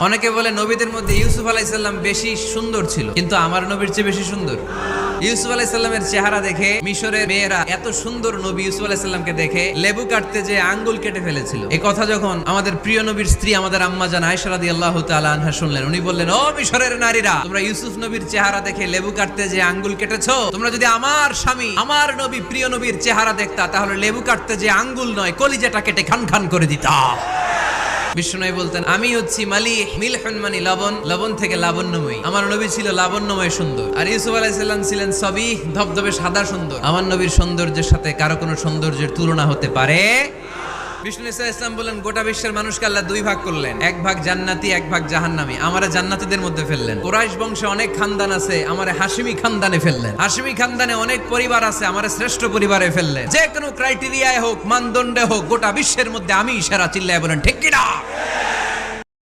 অনেকে বলে নবীদের মধ্যে ইউসুফ আলাইহিস সালাম বেশি সুন্দর ছিল, কিন্তু আমার নবীর চেয়ে বেশি সুন্দর। ইউসুফ আলাইহিস সালামের চেহারা দেখে মিশরের মেয়েরা এত সুন্দর নবী ইউসুফ আলাইহিস সালামকে দেখে লেবু কাটতে যে আঙ্গুল কেটে ফেলেছিল। এই কথা যখন আমাদের প্রিয় নবীর স্ত্রী আমাদের আম্মা জান আয়েশা রাদিয়াল্লাহু তাআলা আনহা শুনলেন, উনি বললেন, ও মিশরের নারীরা, তোমরা ইউসুফ নবীর চেহারা দেখে লেবু কাটতে যে আঙ্গুল কেটেছো, তোমরা যদি আমার স্বামী আমার নবী প্রিয় নবীর চেহারা দেখতা, তাহলে লেবু কাটতে যে আঙ্গুল নয়, কলিজাটা কেটে খান খান করে দিতা। বিষ্ণু বলতেন, আমি হচ্ছি মালিহ, মিলহুন মানে লবণ, লবণ থেকে লাবণ্যময়ী। আমার নবী ছিল লাবণ্যময় সুন্দর, আর ইউসুফ আলাইহিস সালাম ছিলেন সবই ধবধবে সাদা সুন্দর। আমার নবীর সৌন্দর্যের সাথে কারো কোনো সৌন্দর্যের তুলনা হতে পারে। বিষ্ণু ইসলাম বলেন, গোটা বিশ্বের মানুষকে আল্লাহ দুই ভাগ করলেন, এক ভাগ জান্নাতি, এক ভাগ জাহান্নামী। আমারে জান্নাতীদের মধ্যে ফেললেন। কুরাইশ বংশে অনেক খানদান আছে, আমারে হাশিমি খানদানে ফেললেন। হাশিমি খানদানে অনেক পরিবার আছে, আমারে শ্রেষ্ঠ পরিবারে ফেললেন। যে কোনো ক্রাইটেরিয়ায় হোক, মানদণ্ডে হোক, গোটা বিশ্বের মধ্যে আমি সেরা। চিল্লায় বলেন ঠিক কিনা?